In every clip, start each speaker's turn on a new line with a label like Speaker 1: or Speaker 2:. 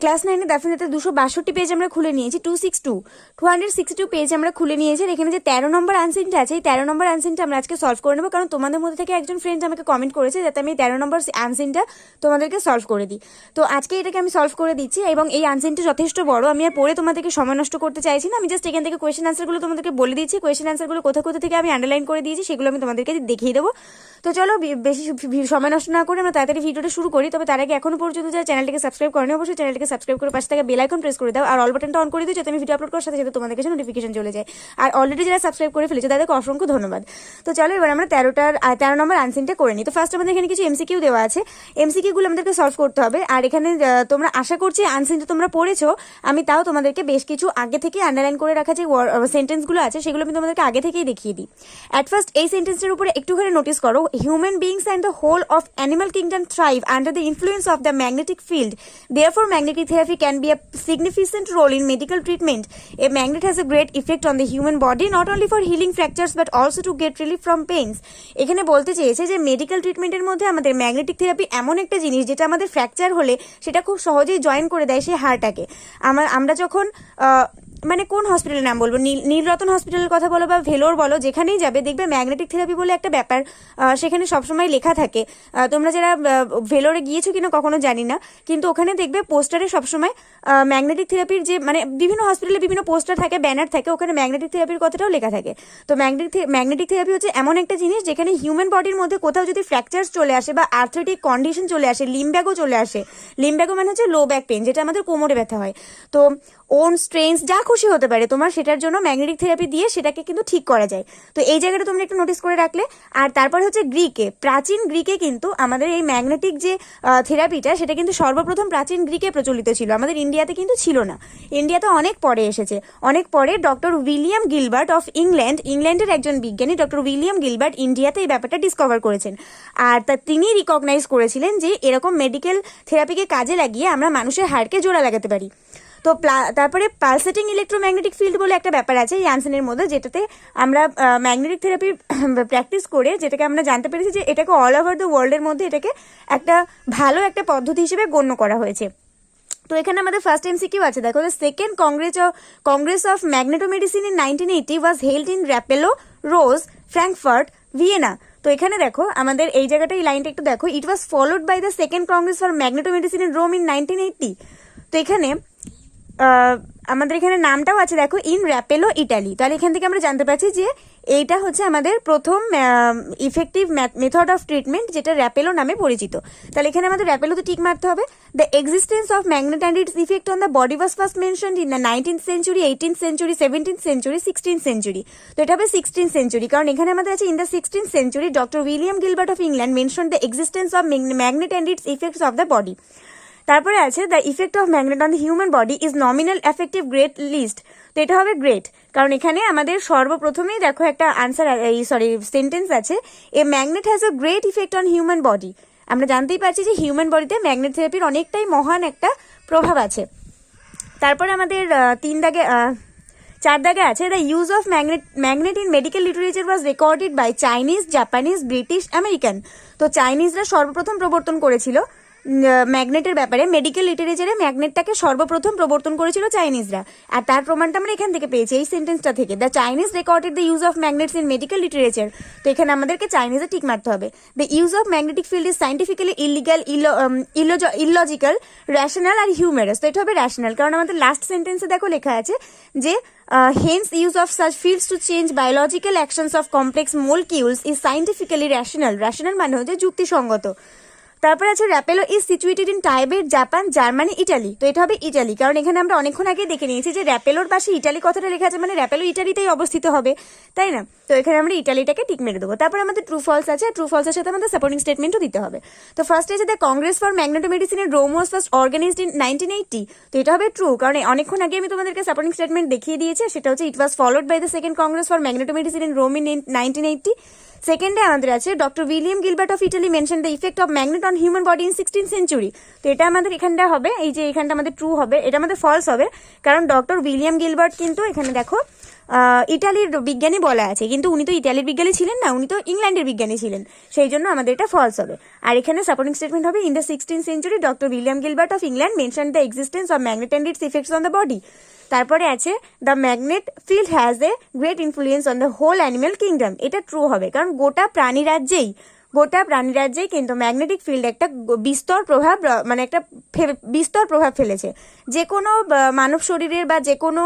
Speaker 1: Class 9-এ definitely 262 page আমরা খুলে নিয়েছি, 262 পেজ আমরা খুলে নিয়েছি। এখানে যে 13 নম্বর আনসারটা আছে, এই 13 নম্বর আনসারটা আমরা আজকে সলভ করে নেবো, কারণ তোমাদের মধ্যে থেকে একজন ফ্রেন্ড আমাকে কমেন্ট করেছে যাতে আমি 13 নম্বর আনসারটা তোমাদেরকে সলভ করে দিই। তো আজকে এটাকে আমি সলভ করে দিচ্ছি, এবং এই আনসারটা যথেষ্ট বড়, আমি আর পড়ে তোমাদেরকে সময় নষ্ট করতে চাইছি না। আমি জাস্ট এখান থেকে কোয়েশ্চেন আনসারগুলো তোমাদেরকে বলে দিচ্ছি, কোয়েশ্চেন আনসারগুলো কোথা কোথা থেকে আমি আন্ডারলাইন করে দিয়েছি সেগুলো আমি তোমাদেরকে দেখিয়ে দেবো। তো চলো বেশি সময় নষ্ট না করে আমরা তাড়াতাড়ি ভিডিওটা শুরু করি। তবে তার আগে এখনো পর্যন্ত যারা চ্যানেলটিকে সাবস্ক্রাইব করেনি, অবশ্যই চ্যানেলটিকে সাবস্ক্রাইব করে পাশে থাকা বেল আইকন প্রেস করে দাও, আর অল বাটনটা অন করে দিও যাতে আমি ভিডিও আপলোড করার সাথে সাথে তোমাদের কাছে নোটিফিকেশন চলে যায়। আর অলরেডি যারা সাবস্ক্রাইব করে ফেলেছে তাদেরকে অসংখ্য ধন্যবাদ। তো চলো এবার আমরা 13 নম্বর আনসারটা করে নিই। তো ফার্স্ট আমাদের এখানে কিছু এমসিকিউ দেওয়া আছে, এমসিকিউ গুলো আমাদেরকে সলভ করতে হবে। আর এখানে তোমরা আশা করছি আনসারটা তোমরা পড়েছো, আমি তাও তোমাদেরকে বেশ কিছু আগে থেকে আন্ডারলাইন করে রাখা যে সেন্টেন্সগুলো আছে সেগুলো আমি তোমাদেরকে আগে থেকেই দেখিয়ে দিই। অ্যাট ফার্স্ট এই সেন্টেন্সটার উপরে একটুখানি নোটিস করো, human beings and the whole of animal kingdom thrive under the influence of the magnetic field. Therefore, magnetic therapy can be a significant role in medical treatment. A magnet has a great effect on the human body, not only for healing fractures but also to get relief from pains. এখানে বলতে চেয়েছে যে medical ট্রিটমেন্টের মধ্যে আমাদের magnetic therapy এমন একটা জিনিস যেটা আমাদের ফ্র্যাকচার হলে সেটা খুব সহজেই জয়েন করে দেয় সেই হাড়টাকে। আমরা যখন মানে কোন হসপিটালের নাম বলবো, নীলরতন হসপিটালের কথা বলো বা ভেলোর বলো, যেখানেই যাবে দেখবে ম্যাগনেটিক থেরাপি বলে একটা ব্যাপার সেখানে সবসময় লেখা থাকে। তোমরা যারা ভেলোরে গিয়েছো কিনা কখনো জানি না, কিন্তু ওখানে দেখবে পোস্টারে সবসময় ম্যাগনেটিক থেরাপির যে মানে বিভিন্ন হসপিটালে বিভিন্ন পোস্টার থাকে, ব্যানার থাকে, ওখানে ম্যাগনেটিক থেরাপির কথাটাও লেখা থাকে। তো ম্যাগনেটিক থেরাপি হচ্ছে এমন একটা জিনিস যেখানে হিউম্যান বডির মধ্যে কোথাও যদি ফ্র্যাকচার্স চলে আসে বা আর্থ্রাইটিক কন্ডিশন চলে আসে, লিম্ব্যাগও চলে আসে। লিম্ব্যাগো মানে হচ্ছে লো ব্যাক পেন, যেটা আমাদের কোমরে ব্যথা হয়। তো ওন স্ট্রেন্স যা খুশি হতে পারে তোমার, সেটার জন্য ম্যাগনেটিক থেরাপি দিয়ে সেটাকে কিন্তু ঠিক করা যায়। তো এই জায়গাটা তোমরা একটু নোটিস করে রাখলে। আর তারপর হচ্ছে গ্রিকে, প্রাচীন গ্রিকে কিন্তু আমাদের এই ম্যাগনেটিক যে থেরাপিটা সেটা কিন্তু সর্বপ্রথম প্রাচীন গ্রিকে প্রচলিত ছিল, আমাদের ইন্ডিয়াতে কিন্তু ছিল না। ইন্ডিয়াতে অনেক পরে এসেছে, অনেক পরে ডক্টর উইলিয়াম গিলবার্ট অফ ইংল্যান্ডের একজন বিজ্ঞানী ডক্টর উইলিয়াম গিলবার্ট ইন্ডিয়াতে এই ব্যাপারটা ডিসকভার করেছেন। আর তিনি রিকগনাইজ করেছিলেন যে এরকম মেডিকেল থেরাপিকে কাজে লাগিয়ে আমরা মানুষের হাড়কে জোড়া লাগাতে পারি। তো তারপরে পালসেটিং ইলেকট্রোম্যাগনেটিক ফিল্ড বলে একটা ব্যাপার আছে এই আনসারের মধ্যে, যেটাতে আমরা ম্যাগনেটিক থেরাপির প্র্যাকটিস করে যেটাকে আমরা জানতে পেরেছি যে এটাকে অল ওভার দ্য ওয়ার্ল্ডের মধ্যে এটাকে একটা ভালো একটা পদ্ধতি হিসেবে গণ্য করা হয়েছে। তো এখানে আমাদের ফার্স্ট এমসিকিউ আছে, দেখো, the second congress of magnetomedicine in 1980 was held in Rapallo, Rose, Frankfurt, Vienna. তো এখানে দেখো আমাদের এই জায়গাটা, এই লাইনটা একটু দেখো, it was followed by the second congress for magnetomedicine in Rome in 1980। তো এখানে আমাদের এখানে নামটাও আছে দেখো, ইন র্যাপেলো, ইটালি। তাহলে এখান থেকে আমরা জানতে পারছি যে এইটা হচ্ছে আমাদের প্রথম ইফেক্টিভ মেথড অফ ট্রিটমেন্ট, যেটা র্যাপেলো নামে পরিচিত। তাহলে এখানে আমাদের র্যাপেলোতে টিক মারতে হবে। The existence of magnet and it's effect on the body was first mentioned in the 19th century, 18th century, 17th century, 16th century. তো এটা হবে 16th সেঞ্চুরি, কারণ এখানে আমাদের আছে in the 16th century doctor William Gilbert of England mention the existence of magnet and its effects of the body. তারপরে আছে the effect of magnet on the human body is nominal effective great list. তো এটা হবে great, কারণ এখানে আমাদের সর্বপ্রথমেই দেখো একটা আনসার সেন্টেন্স আছে, a magnet has a great effect on human body. আমরা জানতেই পারছি যে হিউম্যান বডিতে ম্যাগনেট থেরাপির অনেকটাই মহান একটা প্রভাব আছে। তারপরে আমাদের 4 দাগে আছে, the use of magnet in medical literature was recorded by Chinese, Japanese, British, American. তো চাইনিজরা সর্বপ্রথম প্রবর্তন করেছিল ম্যাগনেটের ব্যাপারে, মেডিকেল লিটারেচারে ম্যাগনেটটাকে সর্বপ্রথম প্রবর্তন করেছিল চাইনিজরা। আর তার প্রমাণটা আমরা এখান থেকে পেয়েছি, এই সেন্টেন্সটা থেকে, the Chinese recorded the use of magnets in medical literature. তো এখানে আমাদেরকে চাইনিজে টিক মারতে হবে। The use of magnetic field is scientifically illegal, illogical, rational আর হিউমেরাস। তো এটা হবে র্যাশনাল, কারণ আমাদের লাস্ট সেন্টেন্সে দেখো লেখা আছে যে hence use of such fields to change biological actions of complex molecules is scientifically rational. rational মানে হচ্ছে যুক্তিসঙ্গত। তারপর আছে Rapallo is situated in Tibet, Japan, Germany, Italy. তো এটা হবে ইটালি, কারণ এখানে আমরা অনেকক্ষণ আগে দেখে নিয়েছি যে র্যাপেলোর পাশে ইটালি কথাটা লেখা আছে, মানে র্যাপেলো ইটালিতেই অবস্থিত হবে, তাই না? তো এখানে আমরা ইটালিটাকে টিক মেরে দেবো। তারপর আমাদের ট্রু ফলস আছে, ট্রু ফলসের সাথে আমাদের সাপোর্টিং স্টেটমেন্টও দিতে হবে। তো ফার্স্ট আছে the congress for magnetomedicine in Rome was first organised in 1980। তো এটা হবে ট্রু, কারণ অনেকক্ষণ আগে আমি তোমাদেরকে সাপোর্টিং স্টেটমেন্ট দেখিয়ে দিয়েছি, সেটা হচ্ছে it was followed by the second congress for magnetomedicine in Rome in 1980। সেকেন্ডে আমাদের আছে doctor William Gilbert of Italy mention the effect of magnet on human body in 16th century. তো এটা আমাদের এখানটা হবে, এই যে এখানটা আমাদের ট্রু হবে, এটা আমাদের ফলস হবে, কারণ ডক্টর উইলিয়াম গিলবার্ট কিন্তু এখানে দেখো ইটালির বিজ্ঞানী বলা আছে, কিন্তু উনি তো ইটালির বিজ্ঞানী ছিলেন না, উনি তো ইংল্যান্ডের বিজ্ঞানী ছিলেন, সেই জন্য আমাদের এটা ফলস হবে। আর এখানে সাপোর্টিং স্টেটমেন্ট হবে in the 16th century doctor William Gilbert of England mention the existence of magnet and its effects on the body. তারপরে আছে the magnet field has a great influence on the whole animal kingdom. এটা true হবে, কারণ গোটা প্রাণীরাজ্যেই কিন্তু magnetic field একটা বিস্তর প্রভাব, মানে একটা বিস্তর প্রভাব ফেলেছে। যে কোনো মানব শরীরের বা যে কোনো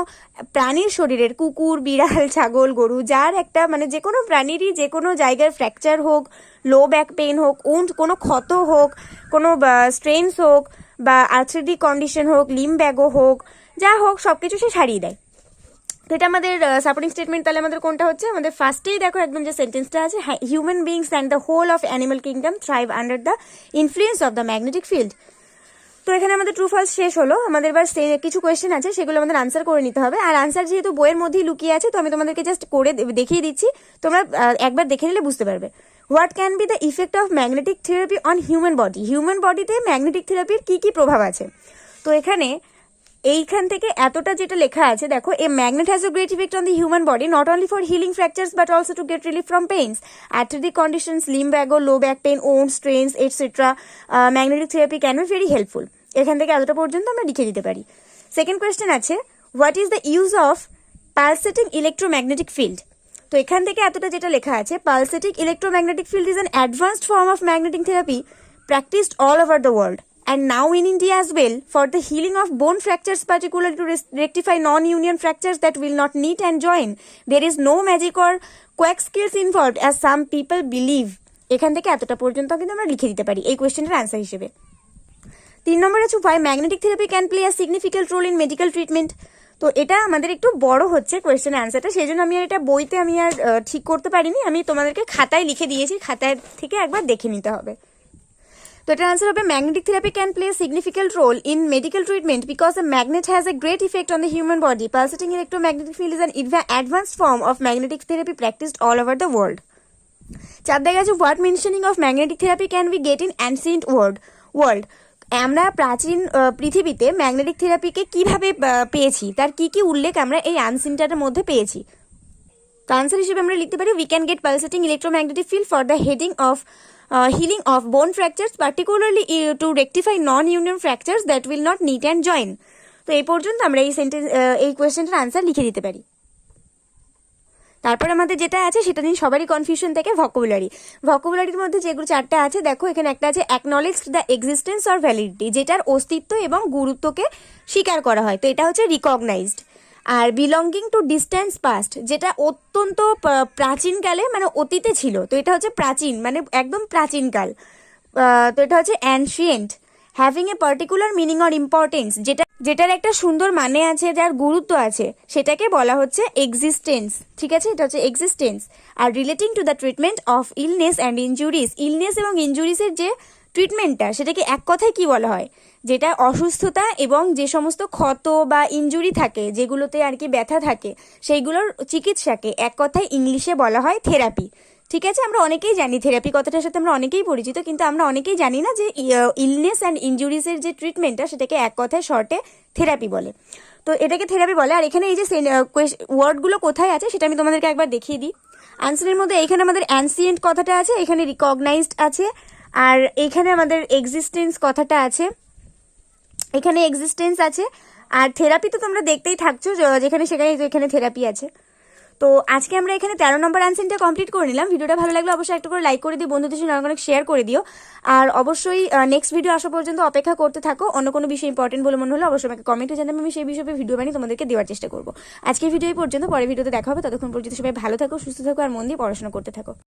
Speaker 1: প্রাণীর শরীরের, কুকুর, বিড়াল, ছাগল, গরু, যার একটা মানে যে কোনো প্রাণীরই যে কোনো জায়গার ফ্র্যাকচার হোক, লো ব্যাক পেইন হোক, কোনো ক্ষত হোক, কোনো স্ট্রেনস হোক বা আর্থ্রাইটিক কন্ডিশন হোক, লিম্ব্যাগো হোক, যা হোক সব কিছু সে সারিয়ে দেয়। তো এটা আমাদের সাপোর্টিং স্টেটমেন্ট। তাহলে আমাদের কোনটা হচ্ছে, আমাদের ফার্স্টেই দেখো একদম যে সেন্টেন্সটা আছে, human beings and the whole of animal kingdom thrive under the influence of the magnetic field. তো এখানে আমাদের ট্রু ফলস শেষ হলো। আমাদের এবার কিছু কোয়েশ্চেন আছে, সেগুলো আমাদের আনসার করে নিতে হবে। আর আনসার যেহেতু বইয়ের মধ্যেই লুকিয়ে আছে, তো আমি তোমাদেরকে জাস্ট করে দেখিয়ে দিচ্ছি, তোমরা একবার দেখে নিলে বুঝতে পারবে। What can be the effect of magnetic therapy on human body? Human বডিতে ম্যাগনেটিক থেরাপির কি কি প্রভাব আছে? তো এখানে এইখান থেকে এতটা যেটা লেখা আছে দেখো, a magnet has a great effect on the human body not only for healing fractures but also to get relief from pains, arthritic conditions, lumbago, low back pain, own strains etcetera. Magnetic therapy can be very helpful. এখান থেকে এতটা পর্যন্ত আমরা লিখে দিতে পারি। Second question আছে, what is the use of pulsating electromagnetic field? তো এখান থেকে এতটা যেটা লেখা আছে, pulsating electromagnetic field is an advanced form of magnetic therapy practiced all over the world and now in India as well for the healing of bone fractures, particularly to rectify non-union fractures that will not knit and join. There is no magic or quack skills involved as some people believe. এখান থেকে এতটা পর্যন্ত কিন্তু আমরা লিখে দিতে পারি এই কোয়েশ্চেনের আনসার হিসেবে। 3 নম্বর আছে, why magnetic therapy can play a significant role in medical treatment? তো এটা আমাদের একটু বড় হচ্ছে কোয়েশ্চেনের আনসারটা, সেই জন্য আমি আর এটা বইতে আমি আর ঠিক করতে পারিনি, আমি তোমাদেরকে খাতায় লিখে দিয়েছি, খাতায় থেকে একবার দেখে নিতে হবে। তো এটার আনসার হবে magnetic therapy can play a significant role in medical treatment because a magnet has a great effect on the human body. Pulsating electromagnetic field is an advanced form of magnetic therapy practised all over the world. 4 দেখা আছে, what mentioning of magnetic therapy can be get in ancient world? আমরা প্রাচীন পৃথিবীতে magnetic থেরাপিকে কিভাবে পেয়েছি, তার কি কি উল্লেখ আমরা এই আনসিনটার মধ্যে পেয়েছি? তো আনসার হিসেবে আমরা লিখতে পারি, we can get pulsating electromagnetic field for the healing of bone fractures, particularly to rectify non-union fractures that will not knit and join. তো এই পর্যন্ত আমরা এই কোয়েশ্চেনটার আনসার লিখে দিতে পারি। তারপর আমাদের যেটা আছে সেটা নিয়ে সবারই কনফিউশন থেকে ভোকাবুলারির মধ্যে যেগুলো 4টা আছে দেখো, এখানে একটা আছে অ্যাকনলেজড দ্য এক্সিস্টেন্স অর ভ্যালিডিটি, যেটার অস্তিত্ব এবং গুরুত্বকে স্বীকার করা হয়, তো এটা হচ্ছে রিকগনাইজড। আর বিলঙ্গিং টু ডিস্টেন্স পাস্ট, যেটা অত্যন্ত প্রাচীনকালে মানে অতীতে ছিল, তো এটা হচ্ছে প্রাচীন মানে একদম প্রাচীনকাল, তো এটা হচ্ছে ancient. Having a particular meaning or importance, যেটার একটা সুন্দর মানে আছে, যার গুরুত্ব আছে, সেটাকে বলা হচ্ছে এক্সিস্টেন্স, ঠিক আছে, এটা হচ্ছে এক্সিস্টেন্স। আর relating to the treatment of illness and injuries, illness এবং ইনজুরিসের যে ট্রিটমেন্টটা, সেটাকে এক কথায় কি বলা হয়? যেটা অসুস্থতা এবং যে সমস্ত ক্ষত বা ইনজুরি থাকে, যেগুলোতে আর কি ব্যথা থাকে, সেইগুলোর চিকিৎসাকে এক কথায় ইংলিশে বলা হয় থেরাপি, ঠিক আছে। আমরা অনেকেই জানি থেরাপি কথাটার সাথে আমরা অনেকেই পরিচিত, কিন্তু আমরা অনেকেই জানি না যে ইলনেস অ্যান্ড ইনজুরিসের যে ট্রিটমেন্টটা, সেটাকে এক কথায় শর্টে থেরাপি বলে, তো এটাকে থেরাপি বলে। আর এখানে এই যে ওয়ার্ডগুলো কোথায় আছে সেটা আমি তোমাদেরকে একবার দেখিয়ে দিই। আনসারের মধ্যে এইখানে আমাদের অ্যানসিয়েন্ট কথাটা আছে, এখানে রিকগনাইজড আছে, আর এইখানে আমাদের এক্সিস্টেন্স কথাটা আছে, এখানে এক্সিস্টেন্স আছে, আর থেরাপি তো তোমরা দেখতেই থাকছো, যেখানে সেখানে এখানে থেরাপি আছে। তো আজকে আমরা এখানে 13 নম্বর আনসারটা কমপ্লিট করে নিলাম। ভিডিওটা ভালো লাগলে অবশ্যই একটা করে লাইক করে দিও, বন্ধুদের সঙ্গে অনেক শেয়ার করে দিও, আর অবশ্যই নেক্সট ভিডিও আসা পর্যন্ত অপেক্ষা করতে থাকো। অন্য কোনো বিষয় ইম্পর্টেন্ট বলে মনে হলে অবশ্যই আমাকে কমেন্টে জানাবে, আমি সেই বিষয়ে ভিডিও বানিয়ে তোমাদেরকে দেওয়ার চেষ্টা করবো। আজকের ভিডিও পর্যন্ত, পরের ভিডিওতে দেখা হবে, ততক্ষণ পর্যন্ত সবাই ভালো থাকো, সুস্থ থাকো, আর মন দিয়ে পড়াশোনা করতে থাকো।